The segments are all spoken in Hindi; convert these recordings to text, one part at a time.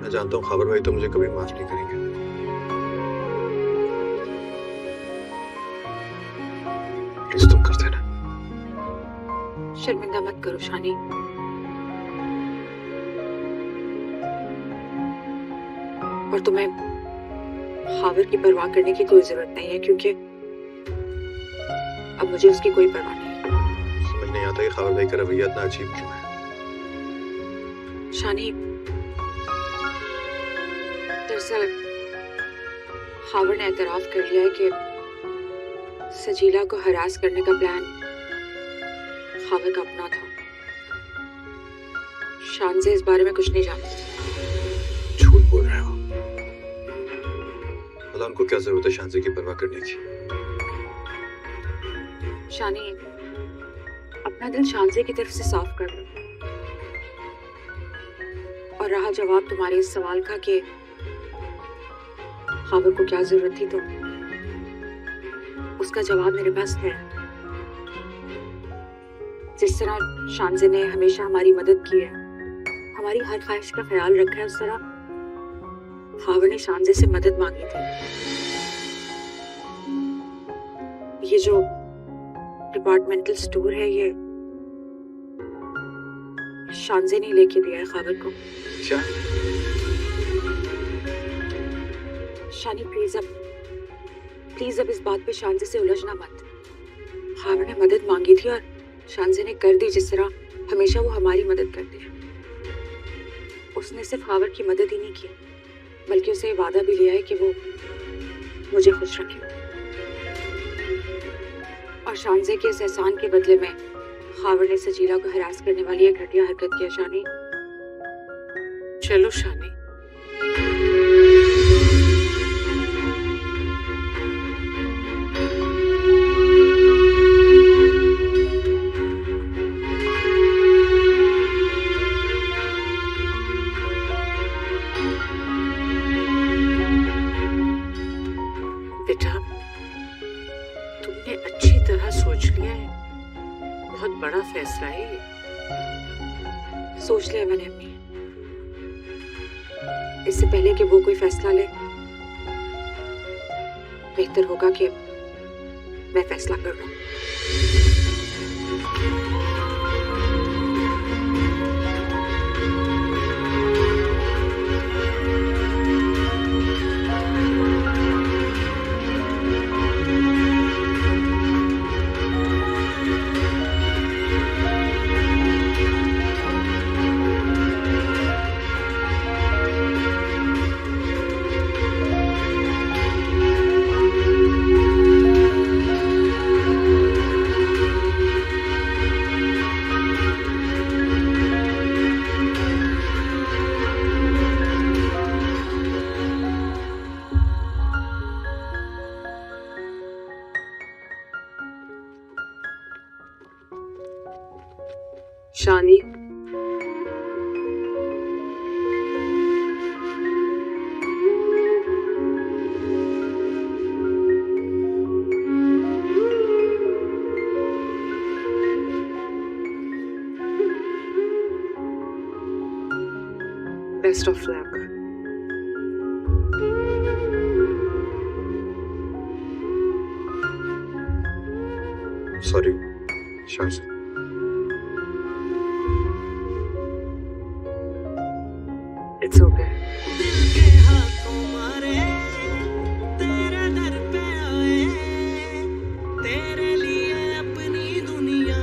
मैं जानता हूँ खाबर भाई तो मुझे कभी माफ नहीं करेंगे। प्लीज तुम कर देना। शर्मिंदा मत करो शानी। और तुम्हें खावर की परवाह करने की कोई जरूरत नहीं है, क्योंकि अब मुझे उसकी कोई परवाह नहीं। समझ नहीं आता कि खाबर भाई का रवैया इतना अजीब क्यों है। शानी, दरअसल खावर ने एतराफ कर लिया है कि सजीला को हरास करने का प्लान खावर का अपना था। शान से इस बारे में कुछ नहीं जानती। झूठ बोल रहे हो। भला उनको क्या जरूरत है शानजे की परवाह करने की? शानी, अपना दिल शानजे की तरफ से साफ कर लो। और रहा जवाब तुम्हारे इस सवाल का कि खाबर को क्या जरूरत थी, तो उसका जवाब मेरे पास है। जिस तरह शानजे ने हमेशा हमारी मदद की है, हमारी हर ख्वाहिश का ख्याल रखा है, उस तरह खाबर ने शानजे से मदद मांगी थी। ये जो डिपार्टमेंटल स्टोर है, ये शानजे ने लेके दिया है खाबर को। क्या? शानी प्लीज अब इस बात पे शानजे से उलझना मत। खाबर ने मदद मांगी थी और शानजे ने कर दी, जिस तरह हमेशा वो हमारी मदद करती है। उसने सिर्फ खाबर की मदद ही नहीं की, बल्कि उसे वादा भी लिया है कि वो मुझे खुश रखे। और शानजे के इस एहसान के बदले में खाबर ने सजीला को हरास करने वाली एक घटिया हरकत की। शानी, चलो शानी, बेटा तुमने अच्छी तरह सोच लिया है। बहुत बड़ा फैसला है ये। सोच लिया मैंने अम्मी। इससे पहले कि वो कोई फैसला ले, बेहतर होगा कि मैं फैसला कर लूं। Shani, best of luck. Sorry शानजे। It's okay. तेरे दर पे आए, तेरे लिए अपनी दुनिया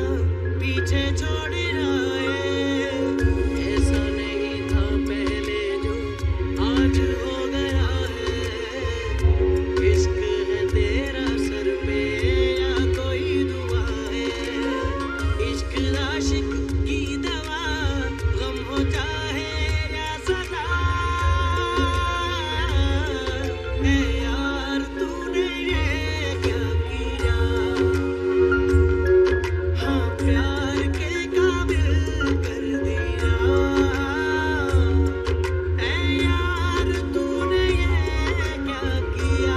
पीछे छोड़ आए, ऐसा नहीं था पहले जो आज हो गया है। इश्क है तेरा सर पे या कोई दुआ है, इश्क आशिक की दवा, गम हो चाहे या सदा। ए यार तूने ये क्या किया, हाँ प्यार के काबिल कर दिया। ए यार तूने ये क्या किया,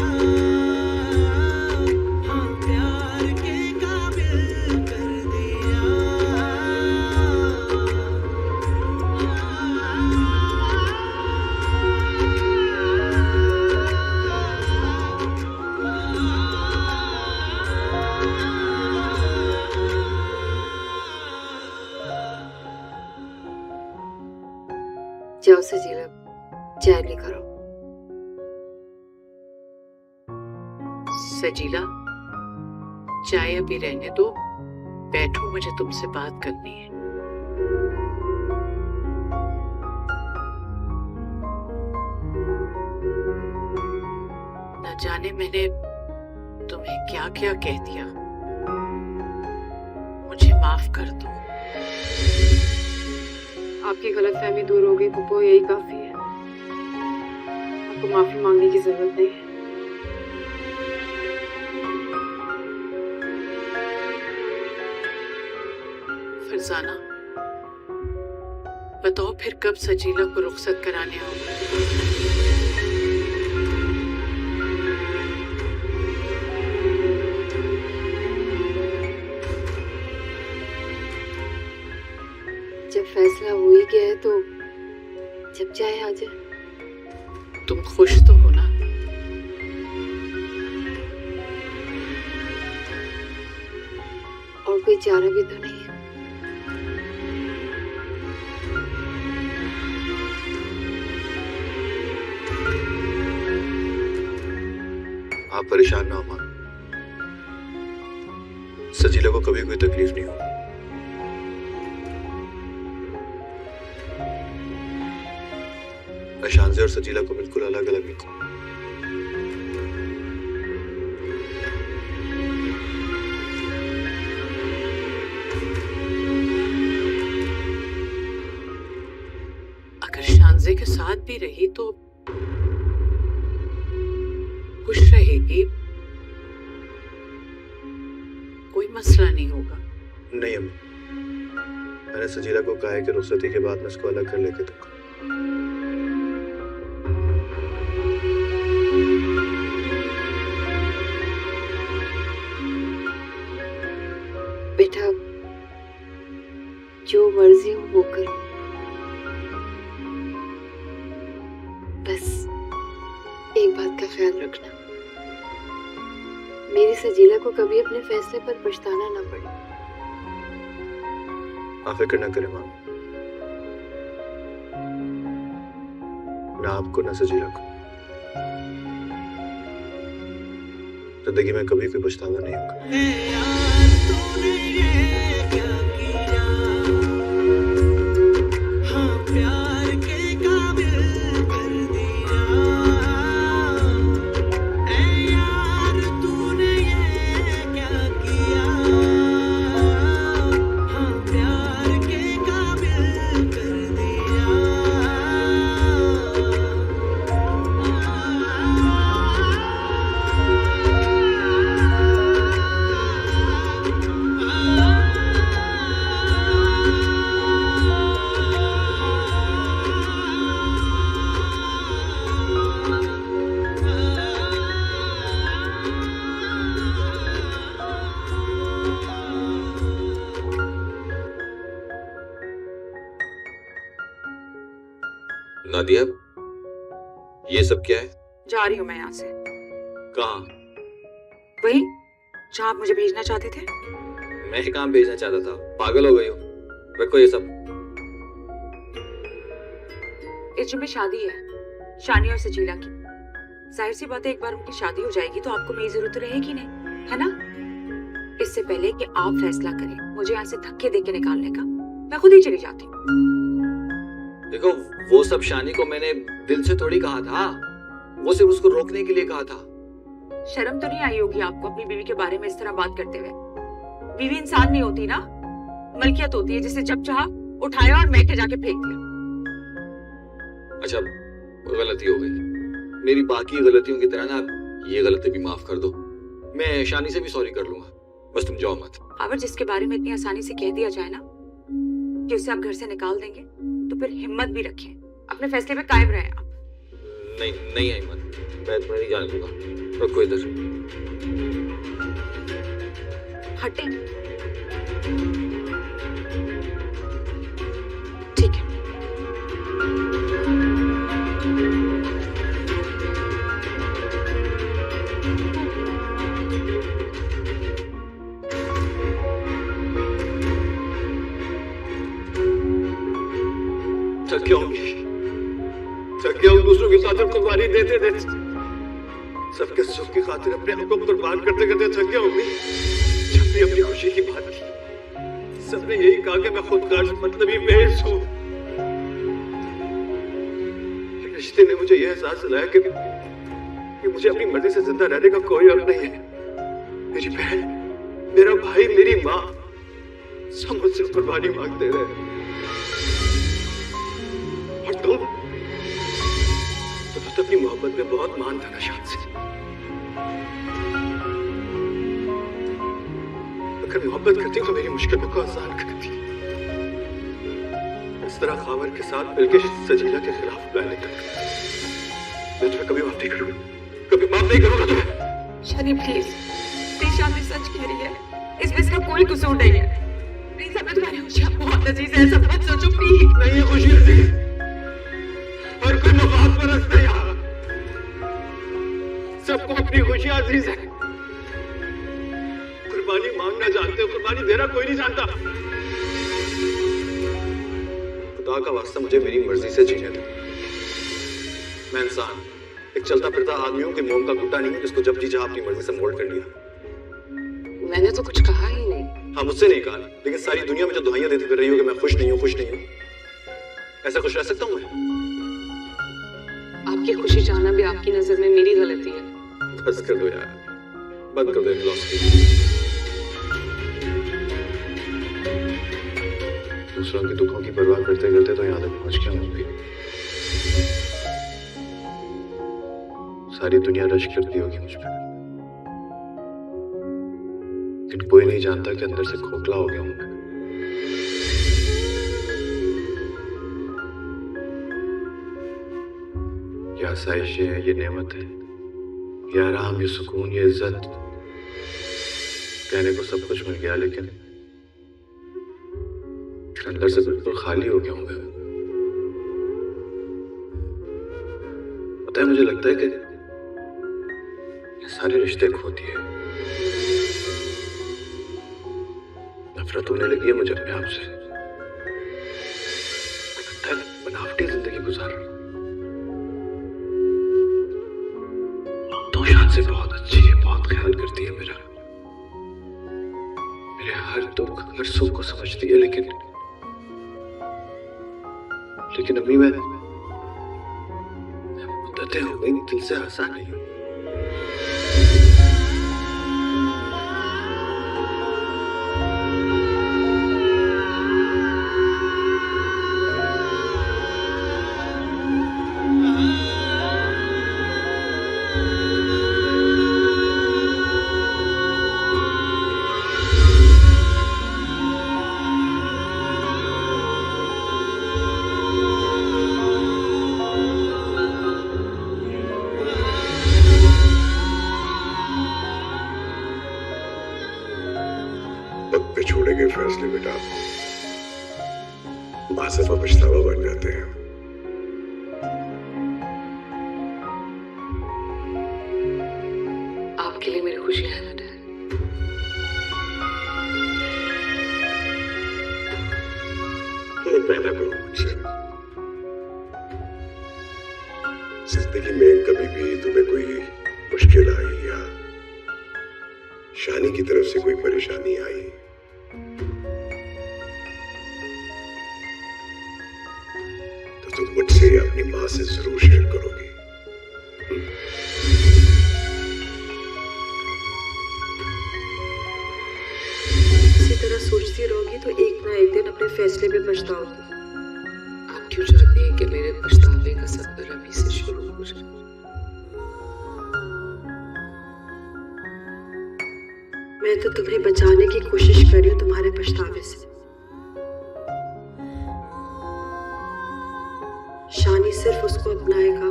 हाँ प्यार के काबिल कर दिया। जाओ सजीला, चाय लेकर आओ। सजीला, चाय अभी रहने दो, बैठो, मुझे तुमसे बात करनी है। न जाने मैंने तुम्हें क्या क्या कह दिया, मुझे माफ कर दो। आपकी गलतफहमी दूर हो गई पुप्पो, यही काफी है। आपको माफी मांगने की जरूरत नहीं है। फरजाना, बताओ फिर कब सजीला को रुखसत कराने आओगे? जब फैसला हो ही गया है तो जब चाहे आ जाए। तुम खुश तो हो ना? और कोई चारा भी तो नहीं है। आप परेशान ना हो माँ, सजीला को कभी कोई तकलीफ नहीं होगी। मैं शांजे और सजीला को बिल्कुल अलग अलग नहीं कहूंगा। अगर शांजे के साथ भी रही तो खुश रहेगी, कोई मसला नहीं होगा। नहीं अम्मी, मैंने सजीला को कहा है कि रुखसती के बाद मैं इसको अलग कर लेके दूंगा। बेटा, जो मर्जी हो वो करो, बस एक बात का ख्याल रखना, मेरी सजीला को कभी अपने फैसले पर पछताना ना पड़े। आप फिक्र ना करें माँ, ना आपको ना सजीला को जिंदगी में कभी कोई पछतावा नहीं होगा। ए यार तूने ये क्या किया, हाँ प्यार के काबिल कर दिया। ए यार तूने ये क्या किया, हाँ प्यार के काबिल कर दिया। नादिया, ये सब क्या है? जा रही हूँ मैं यहाँ से। कहाँ? वही जहाँ आप मुझे भेजना चाहते थे। मैं कहाँ भेजना चाहता था? पागल हो गई हो? रखो ये सब। इस जुम्मे शादी है शानी और सजीला की। जाहिर सी बात है, एक बार उनकी शादी हो जाएगी तो आपको मेरी जरूरत तो रहेगी नहीं, है ना? इससे पहले कि आप फैसला करें मुझे यहाँ से धक्के देके निकालने का, मैं खुद ही चली जाती हूँ। देखो वो सब शानी को मैंने दिल से थोड़ी कहा था, वो सिर्फ उसको रोकने के लिए कहा था। शर्म तो नहीं आई होगी आपको अपनी बीवी के बारे में इस तरह बात करते हुए? बीवी इंसान नहीं होती ना, मलकियत होती है जिसे जब चाहा उठाया और महके जाके फेंक दिया। अच्छा गलती हो गई, मेरी बाकी गलतियों की तरह ना ये गलती भी माफ कर दो। मैं शानी से भी सॉरी कर लूंगा, बस तुम जाओ मत। अगर जिसके बारे में इतनी आसानी से कह दिया जाए ना कि उसे आप घर से निकाल देंगे तो फिर हिम्मत भी रखें, अपने फैसले पे कायम रहें आप। नहीं नहीं अहमद, मैं तुम्हें नहीं जाने दूंगा। रखो इधर। हटें। ठीक है। थक गया हूँ दूसरों की खातिर कुर्बानी देते देते, सबके सुख की खातिर अपने आप को कुर्बान करते करते थक गया हूँ। जब भी अपनी खुशी की बात की सबने यही कहा कि मैं खुदगार्ज मतलबी बेइज्जत हूँ। रिश्ते ने मुझे यह एहसास दिलाया कि मुझे अपनी मर्जी से जिंदा रहने का कोई हक नहीं है। मेरी बहन, मेरा भाई, मेरी माँ सब मुझसे कुर्बानी मांगते रहे। और तुम तो अपनी मोहब्बत में बहुत मान था ना शान से। अगर मोहब्बत करती तो मेरी मुश्किलों को आसान करती। इस तरह खावर के साथ मिलकर सजीला के खिलाफ प्लान करती। मैं तुम्हें कभी माफ नहीं करूंगा, कभी माफ नहीं करूंगा तुम्हें। शानी प्लीज, शानी सच कह रही है, इसमें इसका कोई कसूर नहीं है। प्लीज हमें तुम्हारी खुशियां बहुत अजीज है, सब मत सोचो प्लीज। नहीं है खुशी अजीज, हर कोई मफाद पर रखता है यहाँ। सबको अपनी खुशी अजीज है। कुर्बानी मांगना जानते हो, कुर्बानी देना कोई नहीं जानता। खुदा का वास्ता मुझे मेरी मर्जी से जीने दो। मैं इंसान, एक चलता फिरता आदमी हूँ कि मोम का गुट्टा नहीं हूँ जिसको जब जी चाहा अपनी मर्जी से मोल्ड कर लिया। मैंने तो कुछ कहा ही नहीं। हाँ मुझसे नहीं कहा, लेकिन सारी दुनिया में जो दुआइयां देती फिर रही हो कि मैं खुश नहीं हूँ, खुश नहीं हूँ। ऐसा खुश रह सकता हूँ मैं? आपकी खुशी चाहना भी आपकी नजर में मेरी गलती है। बस कर दो यार, बंद कर दो फिलॉसफी। दूसरों के दुखों की परवाह करते करते तो यहाँ तक पहुंच गया हूँ। सारी दुनिया रश करती होगी मुझ पर, लेकिन कोई नहीं जानता कि अंदर से खोखला हो गया हूँ मैं। ये आसाइशें हैं, ये नेमत है, ये आराम, ये सुकून, ये इज्जत, कहने को सब कुछ मिल गया लेकिन अंदर से बिल्कुल खाली हो गया हूं मैं। पता है मुझे लगता है कि ये सारे रिश्ते खो दिए। नफरत होने लगी है मुझे अपने आप से। लगता है बनावटी जिंदगी गुजार रहा हूं। तो शान से बहुत अच्छी है, बहुत ख्याल करती है मेरा, मेरे हर दुख हर सुख को समझती है, लेकिन अम्मी मैं मुद्दतें हो गई, दिल से हंसा नहीं हूं। फैसले बेटा मासूम पछतावा बन जाते हैं। आपके लिए मेरी खुशी है ना डैड। पहला करो मुझसे, जिंदगी में कभी भी तुम्हें कोई मुश्किल आई या शानी की तरफ से कोई परेशानी आई तो तुम मुझसे या अपनी मां से जरूर शेयर करोगी। इसी तरह सोचती रहोगी तो एक ना एक दिन अपने फैसले पे पछताओगी। आप क्यों चाहती हैं कि मेरे पछतावे का सफर अभी से शुरू हो जाए? मैं तो तुम्हें बचाने की कोशिश कर रही हूँ तुम्हारे पछतावे से। शानी सिर्फ उसको अपनाएगा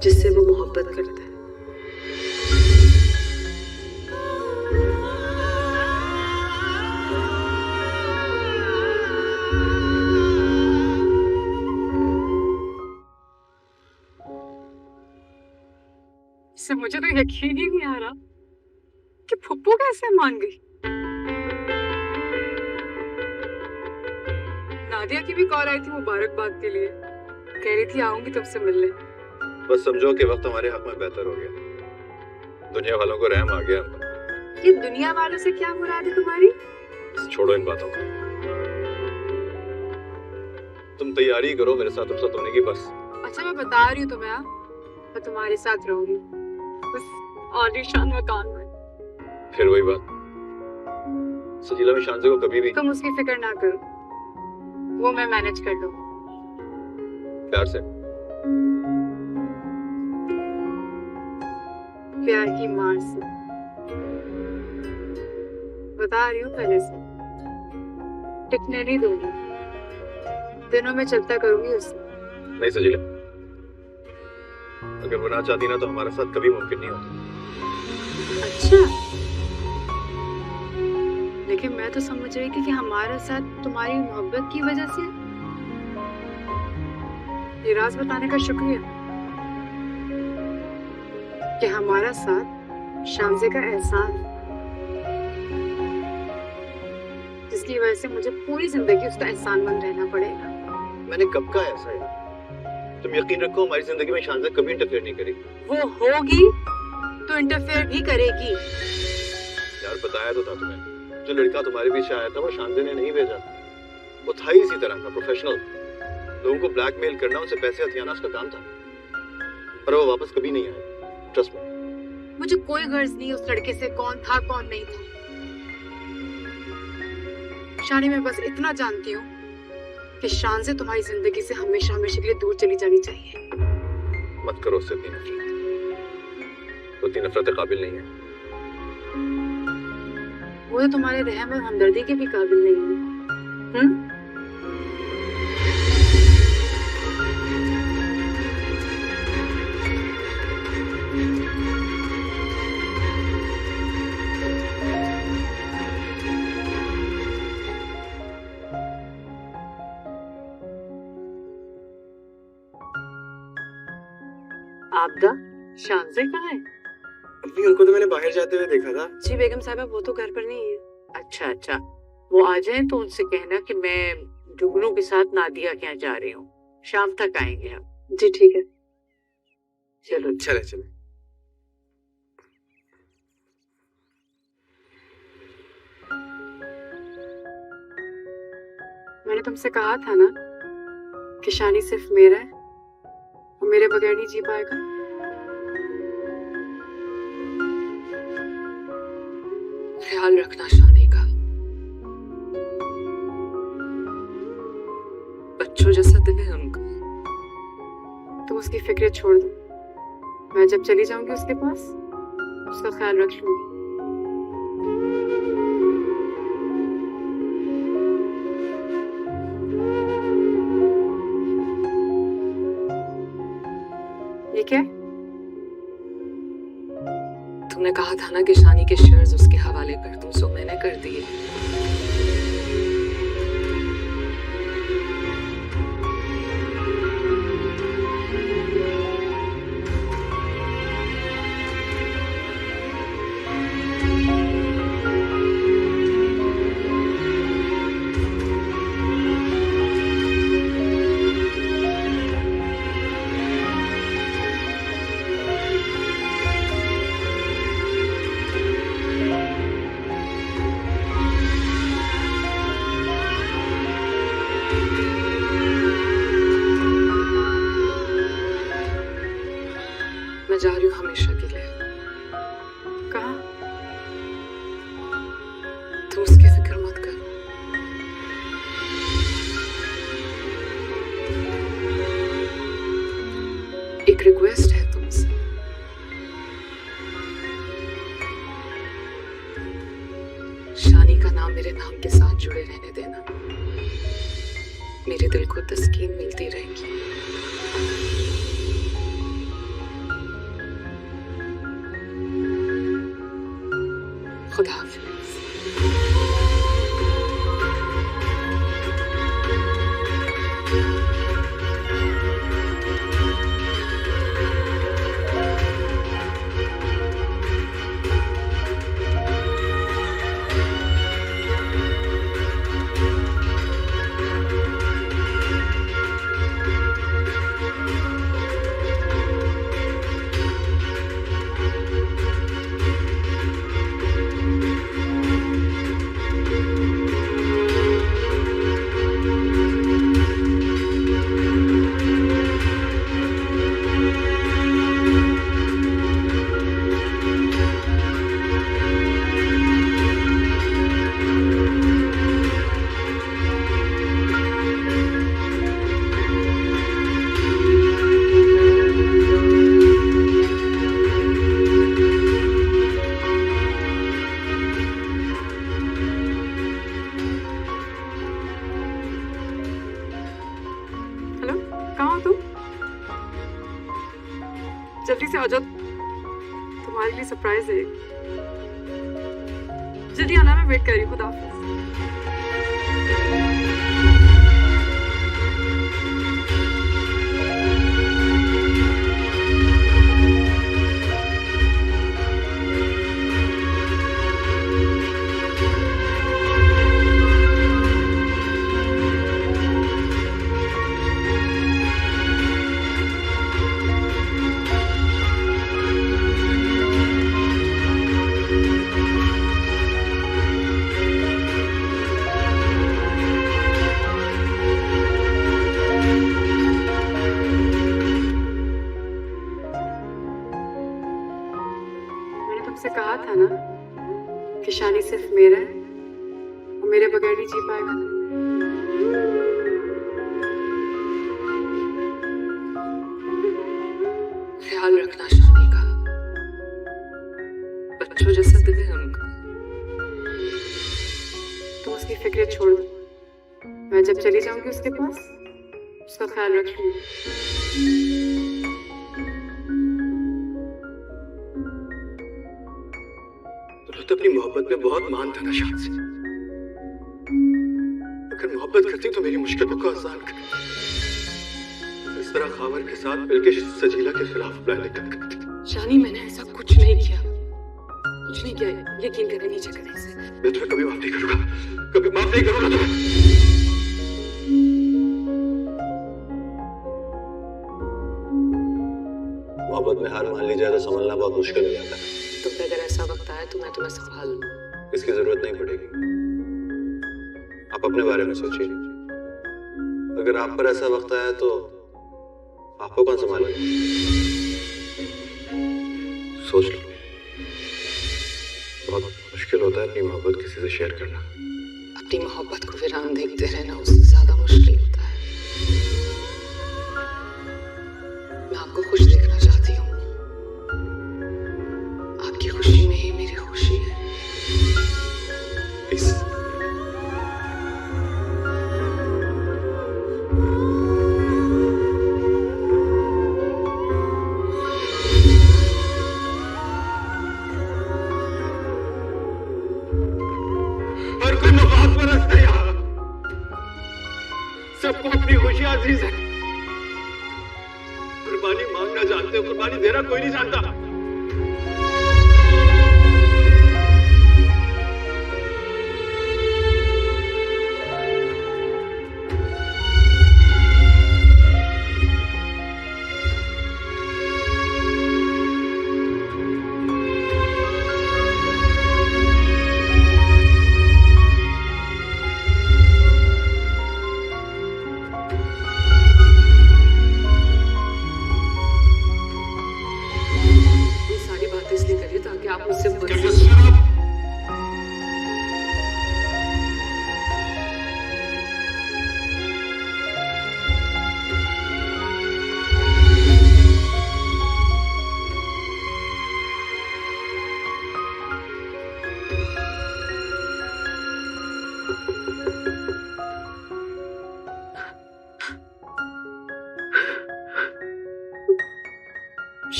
जिससे वो मोहब्बत करता है। इससे मुझे तो यकीन ही नहीं आ रहा कि फुप्पू कैसे मान गई। नादिया की भी कॉल आई थी मुबारकबाद के लिए, कह रही थी आऊंगी तुमसे मिलने। बस समझो कि वक्त हमारे हक में बेहतर हो गया, दुनिया वालों को रहम आ गया हम पर। ये दुनिया वालों से क्या मुराद है तुम्हारी? बस छोड़ो इन बातों को, तुम तैयारी करो मेरे साथ रुखसत होने की बस। अच्छा मैं बता रही हूँ तुम्हें, मैं तुम्हारे साथ रहूंगी उस आलीशान मकान में। फिर वही बात, सजीला में शांति को कभी भी तुम उसकी फिक्र ना करो, वो मैं मैनेज कर लूँ प्यार से। प्यार की मार से बता रही हूँ, पहले से टिकने नहीं दूंगी, दिनों में चलता करूंगी उससे। नहीं सजीला, अगर वो ना चाहती ना तो हमारे साथ कभी मुमकिन नहीं होता। अच्छा, लेकिन मैं तो समझ रही थी कि हमारा साथ तुम्हारी मोहब्बत की वजह से। ये राज बताने का शुक्रिया कि हमारा साथ शामज़े का एहसान, जिसकी वजह से मुझे पूरी जिंदगी उसका एहसानमंद रहना पड़ेगा। मैंने कब कहा ऐसा है? तुम यकीन रखो हमारी जिंदगी में शांति कभी इंटरफेयर नहीं करेगी। वो होगी तो इंटरफेयर भी करेगी। यार बताया तो था तुम्हें, जो लड़का तुम्हारे पीछे आया था वो शांति ने नहीं भेजा, वो था ही इसी तरह का प्रोफेशनल। लोगों को ब्लैकमेल करना, उनसे पैसे हथियाना उसका काम था, पर वो वापस कभी नहीं आया, ट्रस्ट मी। मुझे कोई गर्ज नहीं उस लड़के से कौन था कौन नहीं था। शानी, मैं बस इतना जानती हूँ कि शान से तुम्हारी जिंदगी से हमेशा हमेशा के लिए दूर चली जानी चाहिए। मत करो उससे इतनी नफरत, वो इतनी नफरत के काबिल नहीं है। वो तो तुम्हारे रहम और हमदर्दी के भी काबिल नहीं है। आपदा, शानज़े कहाँ है? अम्मी, उनको तो मैंने बाहर जाते हुए देखा था। जी बेगम साहबा, वो तो घर पर नहीं है। अच्छा अच्छा, वो आ जाए तो उनसे कहना कि मैं जुगनू के साथ नादिया के यहाँ जा रही हूँ, शाम तक आएंगे हम। जी ठीक है। चलो चले चले। मैंने तुमसे कहा था ना कि शानी सिर्फ मेरा है, वो मेरे बगैर नहीं जी पाएगा। ख्याल रखना शानी का, बच्चों जैसा दिल है उनका। तुम उसकी फिक्र छोड़ दो, मैं जब चली जाऊंगी उसके पास उसका ख्याल रख लूंगी। ये क्या? तुमने कहा था ना कि शानी के शेयर्स उसके हवाले कर दूं, सो मैंने कर दिए। एक रिक्वेस्ट है तुमसे। शानी का नाम मेरे नाम के साथ जुड़े रहने देना, मेरे दिल को तस्कीन मिलती रहेगी। खुदा हाफिज़। जल्दी से आ जाओ, तुम्हारे लिए सरप्राइज है। जल्दी आना, मैं वेट कर रही हूँ। खुदा हाफिज़। तुमसे कहा था ना कि शानी सिर्फ मेरा है और मेरे बगैर नहीं जी पाएगा। ख्याल रखना शानी का, बच्चों जैसा दिल है उनका। तुम उसकी फिक्र छोड़ दो, मैं जब चली जाऊंगी उसके पास उसका ख्याल रखूंगी। तो अपनी मोहब्बत में बहुत मान था ना शान से। अगर मोहब्बत करती तो मेरी मुश्किलों को आसान कर, इस तरह खावर के साथ मिलकर सजीला के खिलाफ प्लान करती। शानी, मैंने ऐसा कुछ नहीं किया, कुछ नहीं किया। यकीन करें, नीचे करें इसे। मैं तुम्हें कभी माफ नहीं करूंगा, कभी माफ नहीं करूंगा तुम्हें। मोहब्बत में हार मान ली जाए तो संभलना बहुत मुश्किल हो जाता है। तुम पे अगर ऐसा वक्त आए तो मैं तुम्हें संभाल लूं। इसकी जरूरत नहीं पड़ेगी, आप अपने बारे में सोचिए। अगर आप पर ऐसा वक्त आया तो आपको कौन संभालेगा? सोच लो, बहुत मुश्किल होता है अपनी मोहब्बत किसी से शेयर करना। अपनी मोहब्बत को वीरान देखते रहना उससे ज्यादा मुश्किल होता है। मैं आपको खुश देखना चाहती हूँ, आपकी खुशी में ही मेरी खुशी है। प्लीज हर कोई मफाद परस्त है यहाँ, सबको अपनी खुशी अजीज है। कुर्बानी मांगना जानते हो, कुर्बानी देना कोई नहीं जानता।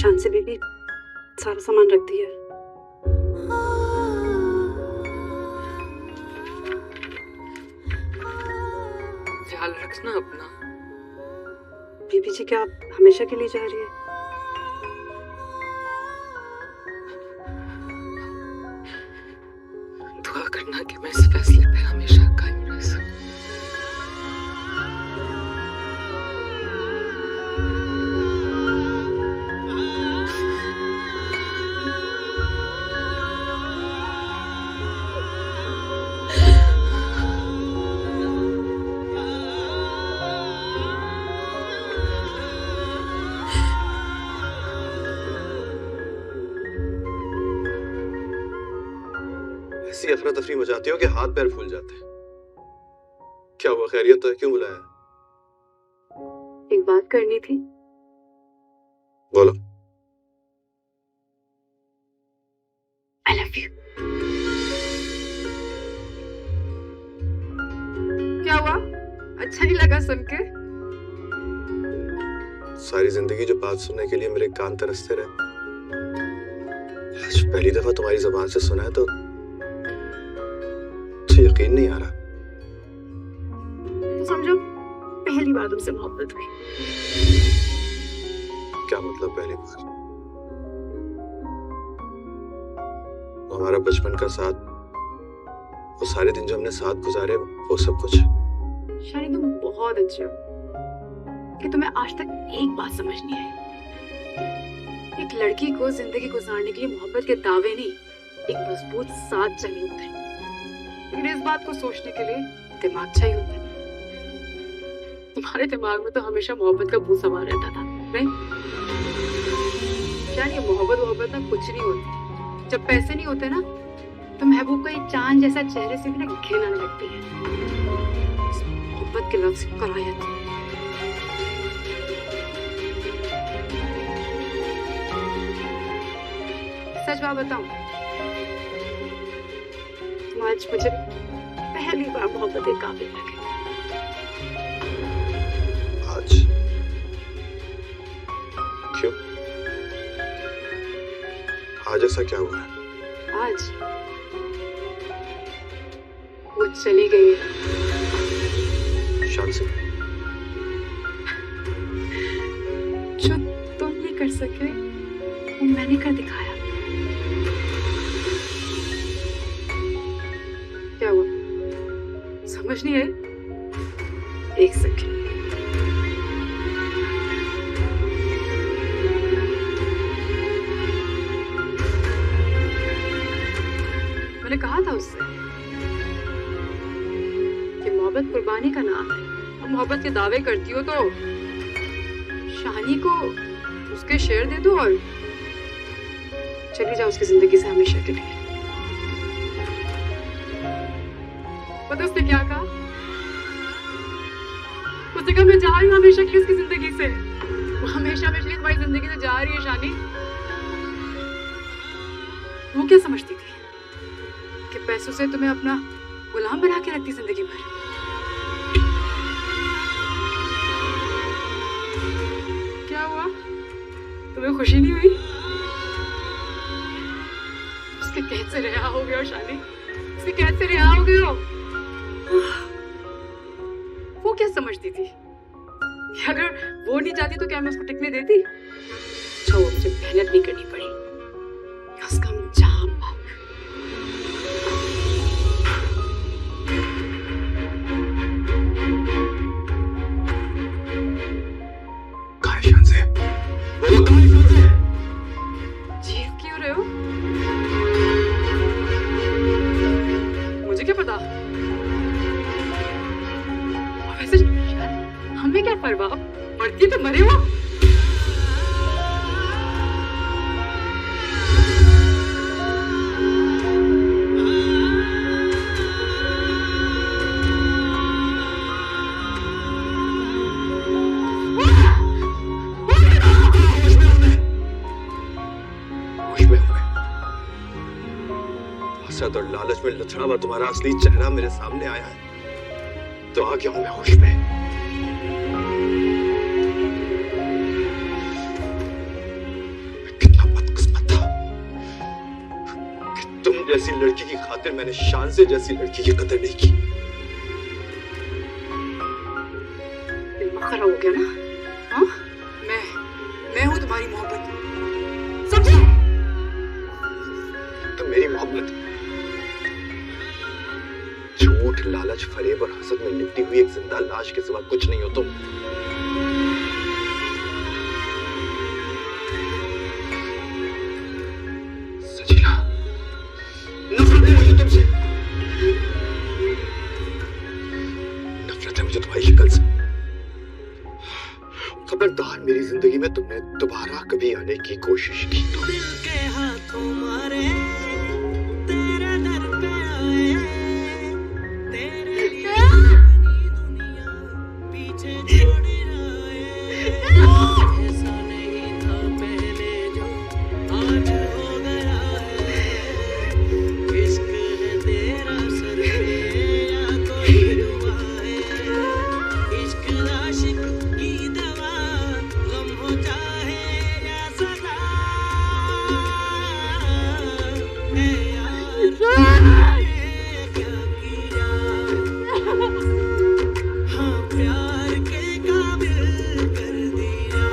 शांति बीबी सारा सामान रख दिया। ख्याल रखना अपना। बीबी जी क्या आप हमेशा के लिए जा रही है? दुआ करना कि मैं इस फैसले पे हमेशा कायम रह सकूं। ऐसी अफरा तफरी मचाती हो कि हाथ पैर फूल जाते हैं। क्या हुआ, खैरियत तो है? क्यों बुलाया? एक बात करनी थी। बोलो। I love you। क्या हुआ? अच्छा नहीं लगा सुन के? सारी जिंदगी जो बात सुनने के लिए मेरे कान तरसते रहे, आज पहली दफा तुम्हारी जुबान से सुना है तो यकीन नहीं आ रहा। तो समझो पहली बार तुमसे मोहब्बत हुई। क्या मतलब पहली बार? हमारा बचपन का साथ, वो सारे दिन जो हमने साथ गुजारे, वो सब कुछ। शानी तुम बहुत अच्छे हो कि तुम्हें आज तक एक बात समझ नहीं आई। एक लड़की को जिंदगी गुजारने के लिए मोहब्बत के दावे नहीं, एक मजबूत साथ चाहिए होता है। लेकिन इस बात को सोचने के लिए दिमाग चाहिए होता है। तुम्हारे दिमाग में तो हमेशा मोहब्बत का भूत सवार रहता था, नहीं? क्या ये मोहब्बत ना कुछ नहीं होती। जब पैसे नहीं होते ना तो महबूब का एक चांद जैसा चेहरे से भी ना घिन आने लगती है। मोहब्बत के लफ्ज करायत। सच बात बताऊं, तुम आज मुझे पहली बार मोहब्बत के काबिल लगे। आज? क्यों? आज ऐसा क्या हुआ है? आज वो चली गई है। शान से? जो तुम नहीं कर सके वो मैंने कर दिखाया। क्या हुआ, समझ नहीं आई? एक सेकंड। मैंने कहा था उससे कि मोहब्बत कुर्बानी का नाम है। तुम मोहब्बत के दावे करती हो तो शानी को उसके शेयर दे दो और चली जाओ उसकी जिंदगी से हमेशा के लिए। पता उसने क्या कहा? उसने कहा मैं जा रही हूँ हमेशा के लिए उसकी जिंदगी से। वो हमेशा हमेशा के लिए तुम्हारी जिंदगी से जा रही है शानी। वो क्या समझती थी कि पैसों से तुम्हें अपना गुलाम बना के रखती जिंदगी भर? क्या हुआ, तुम्हें खुशी नहीं हुई? उसके कैद से रिहा हो गए हो शानी, उसके कैद से रिहा हो गए हो। वो क्या समझती थी कि अगर वो नहीं चाहती तो क्या मैं उसको टिकने देती? अच्छा वो मुझे मेहनत नहीं करनी पड़ी, उसका जाम भाग। चीख क्यों रहे हो? मुझे क्या पता? वैसे हमें क्या परवाह, मरती तो मरे हो। और लालच में लथड़ा हुआ तुम्हारा असली चेहरा मेरे सामने आया है। तो आ गया हूं मैं होश में। कितना बदकिस्मत था कि तुम जैसी लड़की की खातिर मैंने शानज़े जैसी लड़की की कदर नहीं की। दिमाग खराब हो गया ना? हाँ? मैं हूं तुम्हारी मोहब्बत, समझे? तुम मेरी मोहब्बत, झूठ, लालच, फरेब और हसद में लिपटी हुई एक जिंदा लाश के सिवा कुछ नहीं हो तुम। सजीला, नफरत है मुझे तुमसे, नफरत है मुझे तुम्हारी शक्ल से। खबरदार मेरी जिंदगी में तुमने दोबारा कभी आने की कोशिश की तो दिल के हाथों मारे तेरे दर पे आए, तेरे लिए अपनी दुनिया पीछे छोड़ आए। ऐसा नहीं था पहले जो आज हो गया है, इश्क है तेरा सर पे या कोई दुआ है, इश्क आशिक की दवा, गम हो चाहे या सदा, है यार क्या किया, हाँ प्यार के काबिल कर दिया।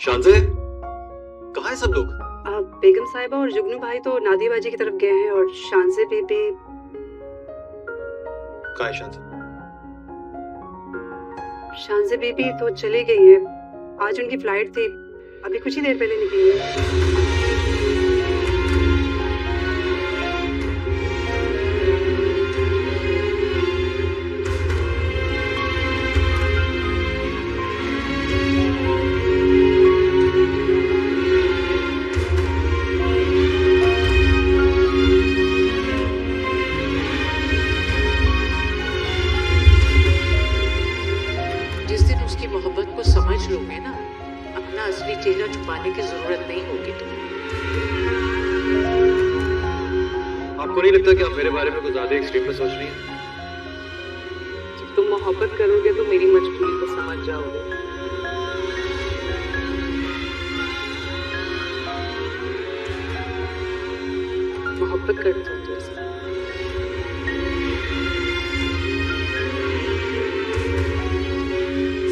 शानज़े, कहाँ हैं सब लोग? बेगम साहिबा और जुगनू भाई तो नादियाबाजी की तरफ गए हैं और शानज़े बीबी कहाँ है शानज़े? शानज़े बीबी तो चली गई है, आज उनकी फ्लाइट थी, अभी कुछ ही देर पहले निकली है। जिस दिन उसकी मोहब्बत को समझ लोगे ना, अपना असली चेहरा छुपाने की जरूरत नहीं होगी तुम्हें। आपको नहीं लगता कि आप मेरे बारे में कुछ ज्यादा एक्सट्रीम में सोच रही हैं? जब तुम मोहब्बत करोगे तो मेरी मजबूरी को समझ जाओगे। मोहब्बत करता हूँ तुमसे।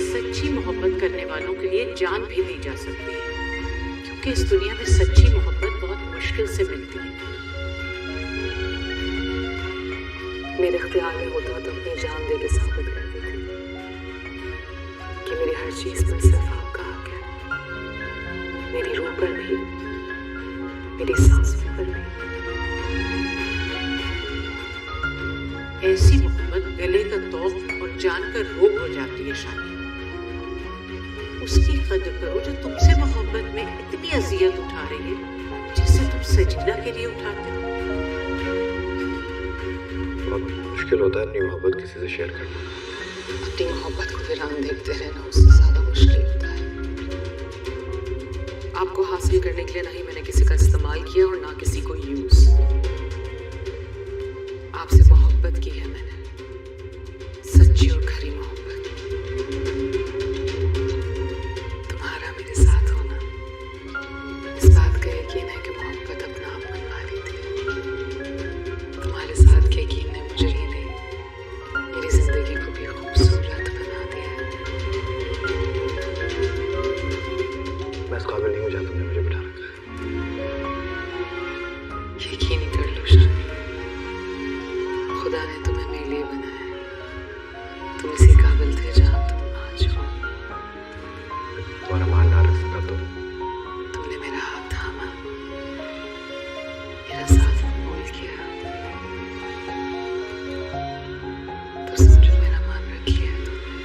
सच्ची मोहब्बत करने वालों के लिए जान भी दी जा सकती है, क्योंकि इस दुनिया में सच्ची मोहब्बत बहुत मुश्किल से मिलती है। मेरे इख्तियार में होता तो अपनी जान दे के साबित कर देती कि मेरी हर चीज पर सिर्फ आपका हक है, मेरी रूह पर नहीं, मेरी सांसों पर नहीं। ऐसी मोहब्बत गले का तौफ और जान का रोग हो जाती है शादी। उसकी कदर करो जो तुमसे मोहब्बत में इतनी अजियत उठा रही है, जैसे तुम सजीला के लिए उठाते हो। बहुत मुश्किल होता है अपनी मोहब्बत किसी से शेयर करना। अपनी मोहब्बत को वीरान देखते रहना उससे ज्यादा मुश्किल होता है। आपको हासिल करने के लिए ना ही मैंने किसी का इस्तेमाल किया और ना किसी को यूज। आपसे मोहब्बत की है मैंने, सच्ची और खरी मोहब्बत। तुम्हारा मेरे साथ होना इस बात का यकीन है कि मोहब्बत अपना आप बनवा लेती है। तुम्हारे साथ के यकीन ने मुझे ही नहीं, मेरी जिंदगी को भी खूबसूरत बना दिया है। मैं इस काबिल नहीं हूँ जहाँ तुमने मुझे बिठा रखा है। यकीन ही कर लो शान, खुदा ने तुम्हें मेरे लिए बनाया है। तुम इसी काबिल थे जहाँ तुम आज हो। तुम्हारा मान ना रख सका तो तुमने मेरा हाथ थामा, मेरा साथ कबूल किया, तो समझो मेरा मान रख लिया तुमने।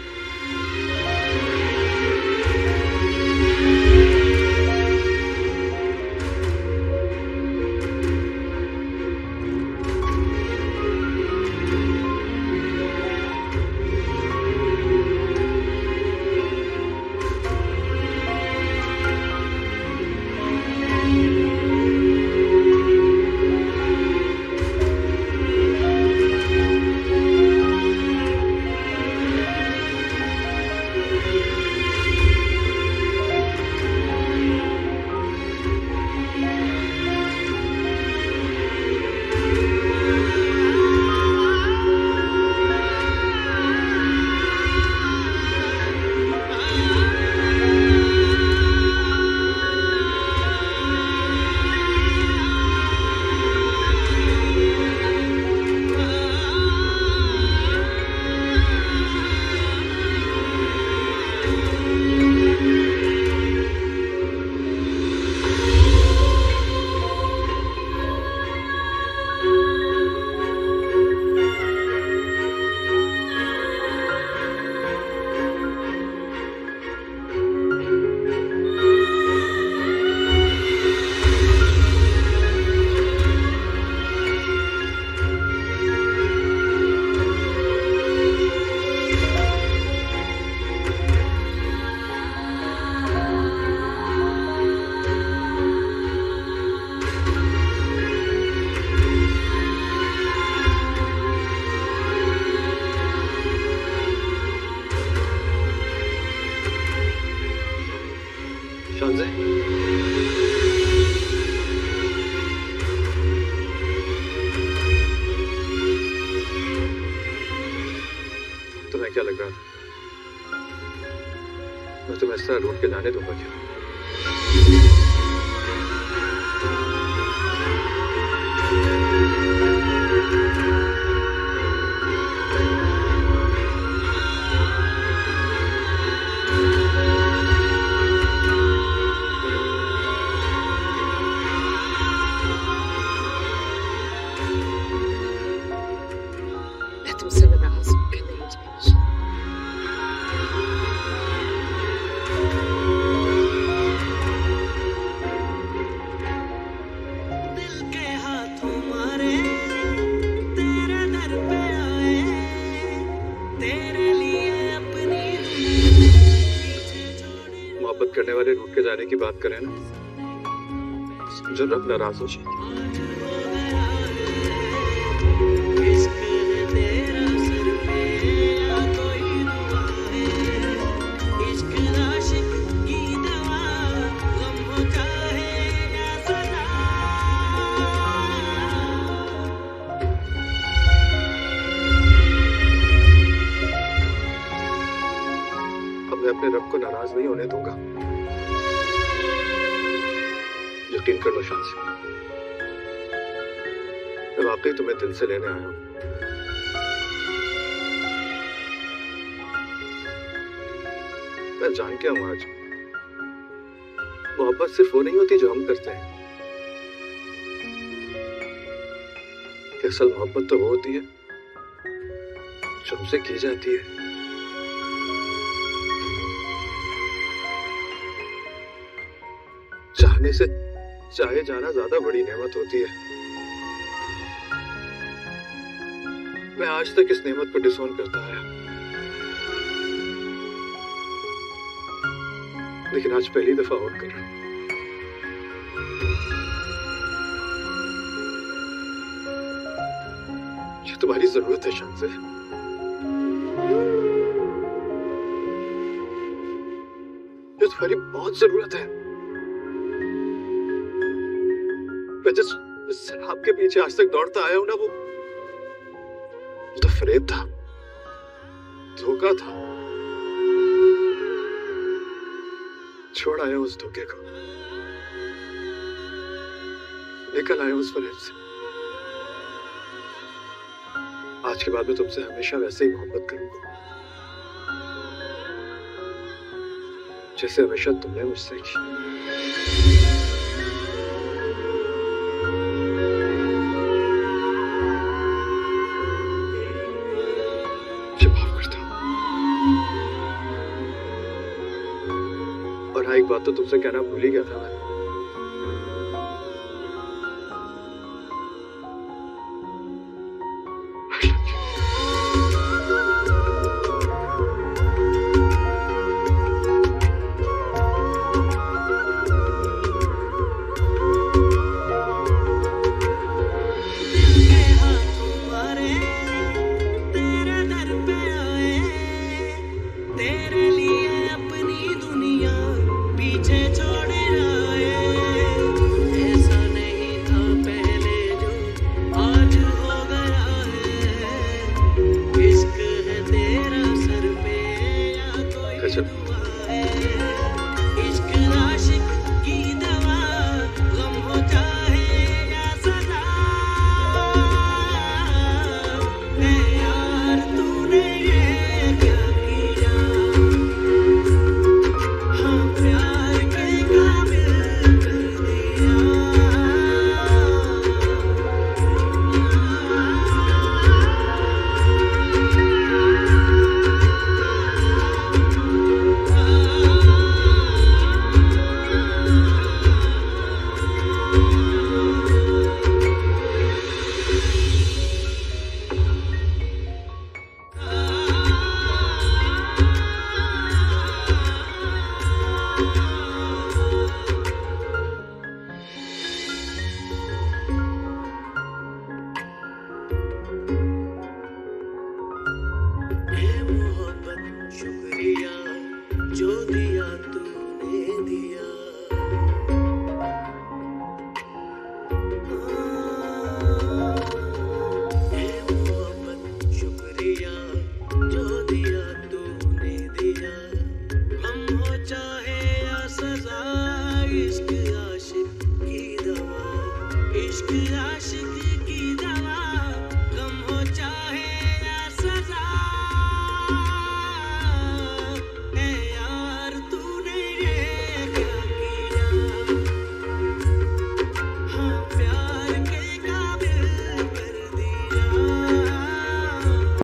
शांजे, तुम्हें क्या लग रहा था मैं तुम्हें इस तरह ढूंढ के जाने दूंगा क्या? मैं तुमसे नाराज होकर नहीं जाना। दिल के हाथों मारे तेरे दर पे आए, तेरे लिए अपनी पीछे छोड़े। मोहब्बत करने वाले ढूंढ के जाने की बात करें ना, समझो रब नाराज हो जाए। इश्क है तेरा सर पे या कोई दुआ है, इश्क आशिक की दवा, गम हो चाहे या सजा। अब मैं अपने रब को नाराज नहीं होने दूंगा। यकीन कर लो शांति, मैं वाकई तुम्हें दिल से लेने आया हूं। मैं जान के हूं आज मोहब्बत सिर्फ वो नहीं होती जो हम करते हैं, कि असल मोहब्बत तो वो होती है जो हमसे की जाती है। चाहने से चाहे जाना ज्यादा बड़ी नेमत होती है। मैं आज तक इस नेमत को डिसोन करता आया, लेकिन आज पहली दफा और कर रहा हूं। ये तुम्हारी जरूरत है शांति, ये तुम्हारी बहुत जरूरत है। मैं जिस शराब के पीछे आज तक दौड़ता आया हूं ना, वो तो फरेब था, धोखा था। छोड़ आया उस धोखे को, निकल आया उस फरेब से। आज के बाद मैं तुमसे हमेशा वैसे ही मोहब्बत करूंगा जैसे हमेशा तुमने मुझसे की। एक बात तो तुमसे कहना भूल ही गया था मैं।